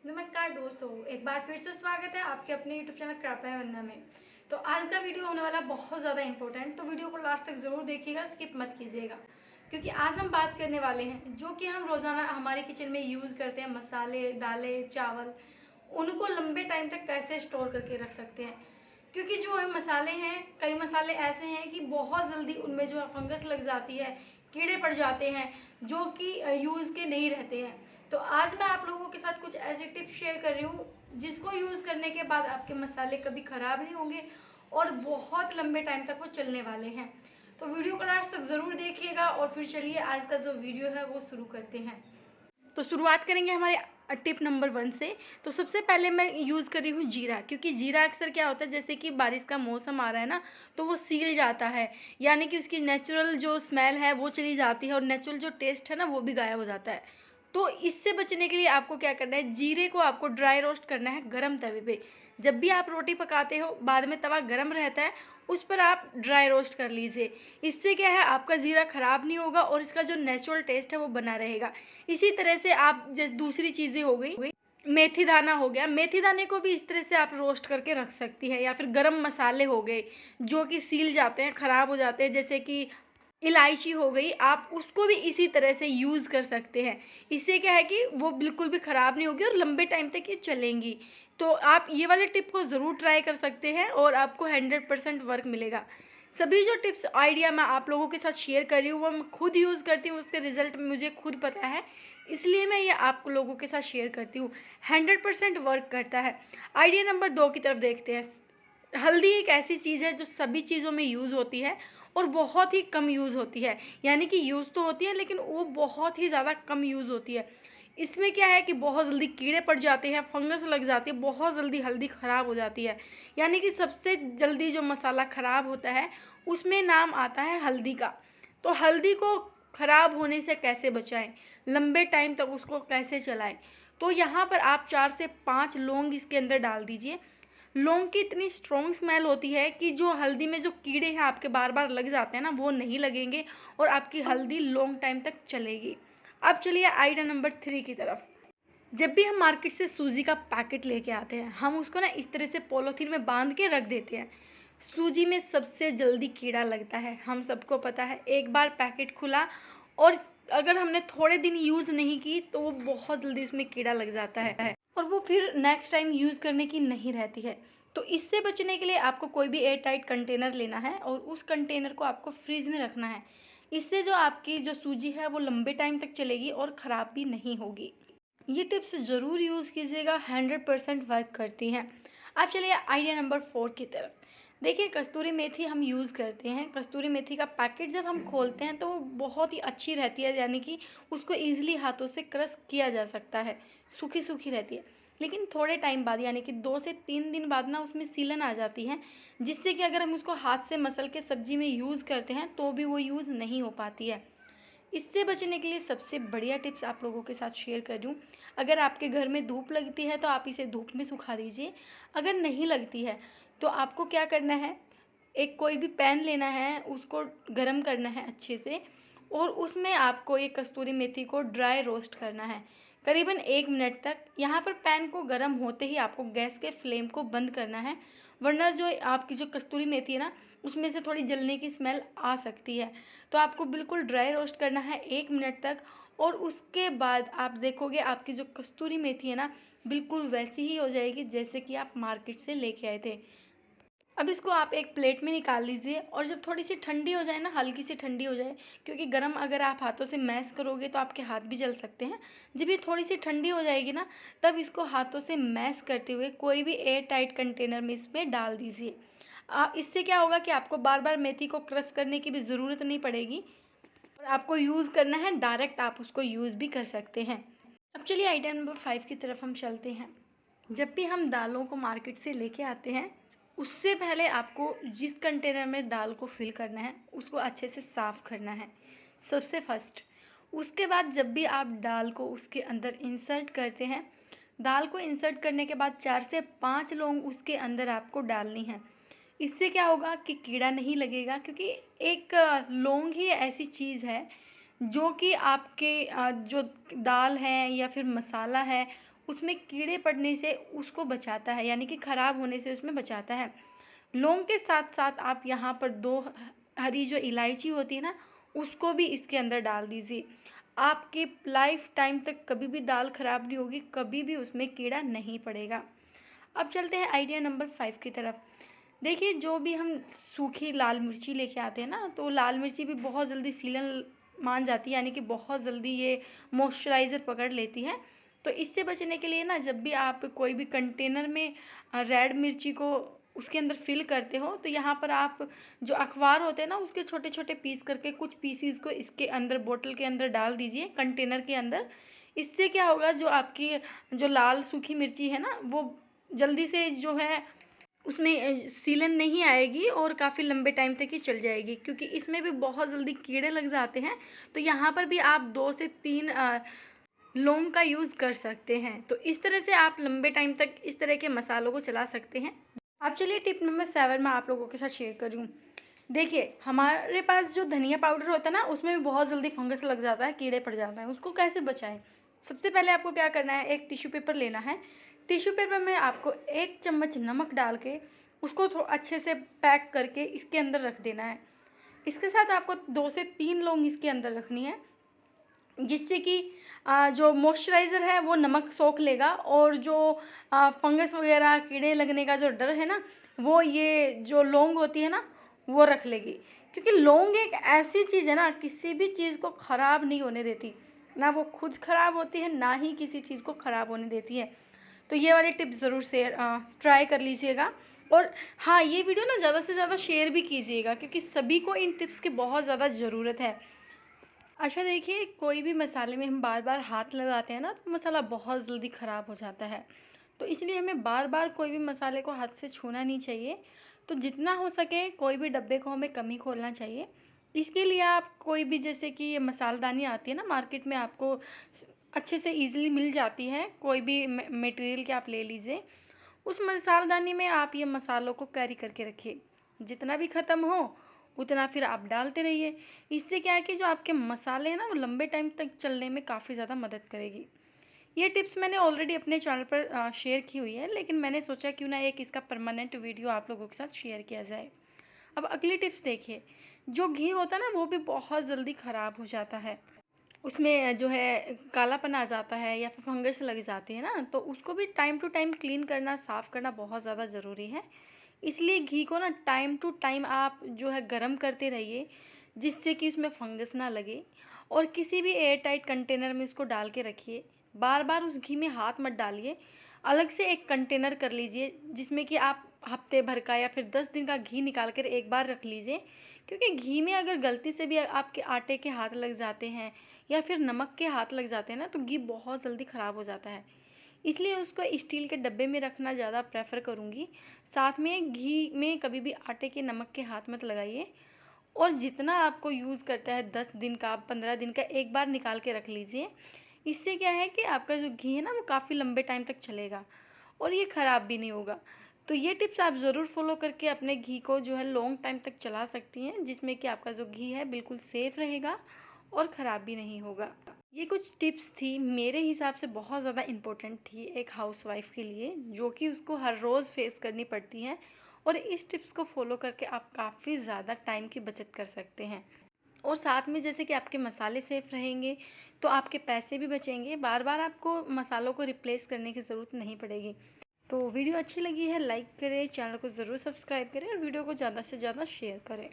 नमस्कार दोस्तों, एक बार फिर से स्वागत है आपके अपने यूट्यूब चैनल कृपया वंदना में। तो आज का वीडियो होने वाला बहुत ज़्यादा इंपॉर्टेंट, तो वीडियो को लास्ट तक ज़रूर देखिएगा, स्किप मत कीजिएगा। क्योंकि आज हम बात करने वाले हैं जो कि हम रोज़ाना हमारे किचन में यूज़ करते हैं, मसाले, दालें, चावल, उनको लंबे टाइम तक कैसे स्टोर करके रख सकते हैं। क्योंकि जो है मसाले हैं, कई मसाले ऐसे हैं कि बहुत जल्दी उनमें जो है फंगस लग जाती है, कीड़े पड़ जाते हैं, जो कि यूज़ के नहीं रहते हैं। तो आज मैं आप लोगों के साथ कुछ ऐसे टिप्स शेयर कर रही हूँ जिसको यूज़ करने के बाद आपके मसाले कभी ख़राब नहीं होंगे और बहुत लंबे टाइम तक वो चलने वाले हैं। तो वीडियो को लास्ट तक ज़रूर देखिएगा और फिर चलिए आज का जो वीडियो है वो शुरू करते हैं। तो शुरुआत करेंगे हमारे टिप नंबर 1 से। तो सबसे पहले मैं यूज़ कर रही हूँ जीरा, क्योंकि जीरा अक्सर क्या होता है, जैसे कि बारिश का मौसम आ रहा है ना, तो वो सील जाता है, यानी कि उसकी नेचुरल जो स्मेल है वो चली जाती है और नेचुरल जो टेस्ट है ना वो भी गायब हो जाता है। तो इससे बचने के लिए आपको क्या करना है, जीरे को आपको ड्राई रोस्ट करना है गरम तवे पे। जब भी आप रोटी पकाते हो, बाद में तवा गरम रहता है, उस पर आप ड्राई रोस्ट कर लीजिए। इससे क्या है, आपका ज़ीरा ख़राब नहीं होगा और इसका जो नेचुरल टेस्ट है वो बना रहेगा। इसी तरह से आप जैसे दूसरी चीज़ें हो गई, मेथी दाना हो गया, मेथी दाने को भी इस तरह से आप रोस्ट करके रख सकती हैं। या फिर गरम मसाले हो गए जो कि सील जाते हैं, ख़राब हो जाते हैं, जैसे कि इलायची हो गई, आप उसको भी इसी तरह से यूज़ कर सकते हैं। इससे क्या है कि वो बिल्कुल भी ख़राब नहीं होगी और लंबे टाइम तक ये चलेंगी। तो आप ये वाले टिप को ज़रूर ट्राई कर सकते हैं और आपको 100% वर्क मिलेगा। सभी जो टिप्स आइडिया मैं आप लोगों के साथ शेयर कर रही हूँ वो मैं खुद यूज़ करती हूँ, उसके रिज़ल्ट मुझे खुद पता है, इसलिए मैं ये आप लोगों के साथ शेयर करती हूँ। 100% वर्क करता है। आइडिया नंबर 2 की तरफ देखते हैं। हल्दी एक ऐसी चीज़ है जो सभी चीज़ों में यूज़ होती है और बहुत ही कम यूज़ होती है। यानी कि यूज़ तो होती है लेकिन वो बहुत ही ज़्यादा कम यूज़ होती है। इसमें क्या है कि बहुत जल्दी कीड़े पड़ जाते हैं, फंगस लग जाती है, बहुत जल्दी हल्दी ख़राब हो जाती है। यानी कि सबसे जल्दी जो मसाला ख़राब होता है उसमें नाम आता है हल्दी का। तो हल्दी को ख़राब होने से कैसे बचाएं, लंबे टाइम तक उसको कैसे चलाएं। तो यहाँ पर आप 4 से 5 लौंग इसके अंदर डाल दीजिए। लौंग की इतनी स्ट्रॉन्ग स्मेल होती है कि जो हल्दी में जो कीड़े हैं आपके बार बार लग जाते हैं ना, वो नहीं लगेंगे और आपकी हल्दी लॉन्ग टाइम तक चलेगी। अब चलिए आइडिया नंबर 3 की तरफ। जब भी हम मार्केट से सूजी का पैकेट लेके आते हैं, हम उसको ना इस तरह से पॉलीथीन में बांध के रख देते हैं। सूजी में सबसे जल्दी कीड़ा लगता है, हम सबको पता है। एक बार पैकेट खुला और अगर हमने थोड़े दिन यूज़ नहीं की तो वो बहुत जल्दी उसमें कीड़ा लग जाता है और वो फिर नेक्स्ट टाइम यूज़ करने की नहीं रहती है। तो इससे बचने के लिए आपको कोई भी एयर टाइट कंटेनर लेना है और उस कंटेनर को आपको फ्रीज़ में रखना है। इससे जो आपकी जो सूजी है वो लंबे टाइम तक चलेगी और ख़राब भी नहीं होगी। ये टिप्स ज़रूर यूज़ कीजिएगा, 100% वर्क करती हैं। अब चलिए आइडिया नंबर 4 की तरफ। देखिए, कस्तूरी मेथी हम यूज़ करते हैं। कस्तूरी मेथी का पैकेट जब हम खोलते हैं तो वो बहुत ही अच्छी रहती है, यानी कि उसको ईज़िली हाथों से क्रश किया जा सकता है, सूखी-सूखी रहती है। लेकिन थोड़े टाइम बाद, यानी कि 2 से 3 दिन बाद ना उसमें सीलन आ जाती है, जिससे कि अगर हम उसको हाथ से मसल के सब्ज़ी में यूज़ करते हैं तो भी वो यूज़ नहीं हो पाती है। इससे बचने के लिए सबसे बढ़िया टिप्स आप लोगों के साथ शेयर कर रही हूँ। अगर आपके घर में धूप लगती है तो आप इसे धूप में सुखा दीजिए। अगर नहीं लगती है तो आपको क्या करना है, एक कोई भी पैन लेना है, उसको गरम करना है अच्छे से और उसमें आपको ये कस्तूरी मेथी को ड्राई रोस्ट करना है करीबन 1 मिनट तक। यहाँ पर पैन को गरम होते ही आपको गैस के फ्लेम को बंद करना है, वरना जो आपकी जो कस्तूरी मेथी है ना, उसमें से थोड़ी जलने की स्मेल आ सकती है। तो आपको बिल्कुल ड्राई रोस्ट करना है 1 मिनट तक और उसके बाद आप देखोगे आपकी जो कस्तूरी मेथी है ना, बिल्कुल वैसी ही हो जाएगी जैसे कि आप मार्केट से लेके आए थे। अब इसको आप एक प्लेट में निकाल लीजिए और जब थोड़ी सी ठंडी हो जाए ना, हल्की सी ठंडी हो जाए, क्योंकि गरम अगर आप हाथों से मैश करोगे तो आपके हाथ भी जल सकते हैं। जब ये थोड़ी सी ठंडी हो जाएगी ना, तब इसको हाथों से मैश करते हुए कोई भी एयर टाइट कंटेनर में इसमें डाल दीजिए। इससे क्या होगा कि आपको बार बार मेथी को क्रश करने की भी ज़रूरत नहीं पड़ेगी और आपको यूज़ करना है, डायरेक्ट आप उसको यूज़ भी कर सकते हैं। अब चलिए आइडिया नंबर 5 की तरफ हम चलते हैं। जब भी हम दालों को मार्केट से लेके आते हैं, उससे पहले आपको जिस कंटेनर में दाल को फिल करना है उसको अच्छे से साफ़ करना है, सबसे फर्स्ट। उसके बाद जब भी आप दाल को उसके अंदर इंसर्ट करते हैं, दाल को इंसर्ट करने के बाद 4 से 5 लौंग उसके अंदर आपको डालनी है। इससे क्या होगा कि कीड़ा नहीं लगेगा, क्योंकि एक लौंग ही ऐसी चीज़ है जो कि आपके जो दाल है या फिर मसाला है उसमें कीड़े पड़ने से उसको बचाता है, यानी कि ख़राब होने से उसमें बचाता है। लौंग के साथ साथ आप यहाँ पर 2 हरी जो इलायची होती है ना, उसको भी इसके अंदर डाल दीजिए। आपके लाइफ टाइम तक कभी भी दाल ख़राब नहीं होगी, कभी भी उसमें कीड़ा नहीं पड़ेगा। अब चलते हैं आइडिया नंबर 5 की तरफ। देखिए, जो भी हम सूखी लाल मिर्ची लेके आते हैं ना, तो लाल मिर्ची भी बहुत जल्दी सीलन मान जाती है, यानी कि बहुत जल्दी ये मॉइस्चराइज़र पकड़ लेती है। तो इससे बचने के लिए ना, जब भी आप कोई भी कंटेनर में रेड मिर्ची को उसके अंदर फिल करते हो, तो यहाँ पर आप जो अखबार होते हैं ना, उसके छोटे छोटे पीस करके कुछ पीसीस को इसके अंदर बोतल के अंदर डाल दीजिए, कंटेनर के अंदर। इससे क्या होगा, जो आपकी जो लाल सूखी मिर्ची है ना, वो जल्दी से जो है उसमें सीलन नहीं आएगी और काफ़ी लंबे टाइम तक ही चल जाएगी, क्योंकि इसमें भी बहुत जल्दी कीड़े लग जाते हैं। तो यहाँ पर भी आप 2 से 3 लौंग का यूज़ कर सकते हैं। तो इस तरह से आप लंबे टाइम तक इस तरह के मसालों को चला सकते हैं। अब चलिए टिप नंबर 7 मैं आप लोगों के साथ शेयर कर रही हूँ। देखिए, हमारे पास जो धनिया पाउडर होता है ना, उसमें भी बहुत जल्दी फंगस लग जाता है, कीड़े पड़ जाते हैं। उसको कैसे बचाएं? सबसे पहले आपको क्या करना है, एक टिश्यू पेपर लेना है। टिश्यू पेपर में आपको 1 चम्मच नमक डाल के उसको अच्छे से पैक करके इसके अंदर रख देना है। इसके साथ आपको 2 से 3 लौंग इसके अंदर रखनी है, जिससे कि जो मॉइस्चराइज़र है वो नमक सोख लेगा, और जो फंगस वगैरह कीड़े लगने का जो डर है ना, वो ये जो लौंग होती है ना, वो रख लेगी। क्योंकि लौंग एक ऐसी चीज़ है ना, किसी भी चीज़ को ख़राब नहीं होने देती। ना वो खुद ख़राब होती है, ना ही किसी चीज़ को ख़राब होने देती है। तो ये वाली टिप ज़रूर से ट्राई कर लीजिएगा। और हाँ, ये वीडियो ना ज़्यादा से ज़्यादा शेयर भी कीजिएगा, क्योंकि सभी को इन टिप्स की बहुत ज़्यादा ज़रूरत है। अच्छा देखिए, कोई भी मसाले में हम बार बार हाथ लगाते हैं ना, तो मसाला बहुत जल्दी ख़राब हो जाता है। तो इसलिए हमें बार बार कोई भी मसाले को हाथ से छूना नहीं चाहिए। तो जितना हो सके कोई भी डब्बे को हमें कम ही खोलना चाहिए। इसके लिए आप कोई भी, जैसे कि ये मसालदानी आती है ना मार्केट में, आपको अच्छे से ईज़िली मिल जाती है, कोई भी मटेरियल के आप ले लीजिए। उस मसालदानी में आप ये मसालों को कैरी करके रखिए। जितना भी ख़त्म हो उतना फिर आप डालते रहिए। इससे क्या है कि जो आपके मसाले हैं ना, वो लंबे टाइम तक चलने में काफ़ी ज़्यादा मदद करेगी। ये टिप्स मैंने ऑलरेडी अपने चैनल पर शेयर की हुई है, लेकिन मैंने सोचा क्यों ना एक इसका परमानेंट वीडियो आप लोगों के साथ शेयर किया जाए। अब अगली टिप्स देखिए। जो घी होता है ना, वो भी बहुत जल्दी ख़राब हो जाता है। उसमें जो है कालापन आ जाता है या फिर फंगस लग जाती है ना, तो उसको भी टाइम टू टाइम क्लीन करना, साफ़ करना बहुत ज़्यादा ज़रूरी है। इसलिए घी को ना टाइम टू टाइम आप जो है गरम करते रहिए, जिससे कि उसमें फंगस ना लगे। और किसी भी एयर टाइट कंटेनर में उसको डाल के रखिए। बार बार उस घी में हाथ मत डालिए। अलग से एक कंटेनर कर लीजिए, जिसमें कि आप हफ्ते भर का या फिर 10 दिन का घी निकाल कर एक बार रख लीजिए। क्योंकि घी में अगर गलती से भी आपके आटे के हाथ लग जाते हैं या फिर नमक के हाथ लग जाते हैं ना, तो घी बहुत जल्दी ख़राब हो जाता है। इसलिए उसको स्टील के डब्बे में रखना ज़्यादा प्रेफर करूँगी। साथ में घी में कभी भी आटे के नमक के हाथ मत लगाइए। और जितना आपको यूज़ करता है, 10 दिन का 15 दिन का, एक बार निकाल के रख लीजिए। इससे क्या है कि आपका जो घी है ना, वो काफ़ी लंबे टाइम तक चलेगा और ये ख़राब भी नहीं होगा। तो ये टिप्स आप ज़रूर फॉलो करके अपने घी को जो है लॉन्ग टाइम तक चला सकती हैं, जिसमें कि आपका जो घी है बिल्कुल सेफ़ रहेगा और ख़राब भी नहीं होगा। ये कुछ टिप्स थी, मेरे हिसाब से बहुत ज़्यादा इम्पोर्टेंट थी एक हाउसवाइफ़ के लिए, जो कि उसको हर रोज़ फेस करनी पड़ती हैं। और इस टिप्स को फॉलो करके आप काफ़ी ज़्यादा टाइम की बचत कर सकते हैं। और साथ में जैसे कि आपके मसाले सेफ़ रहेंगे, तो आपके पैसे भी बचेंगे। बार बार आपको मसालों को रिप्लेस करने की ज़रूरत नहीं पड़ेगी। तो वीडियो अच्छी लगी है, लाइक करें, चैनल को ज़रूर सब्सक्राइब करें और वीडियो को ज़्यादा से ज़्यादा शेयर करें।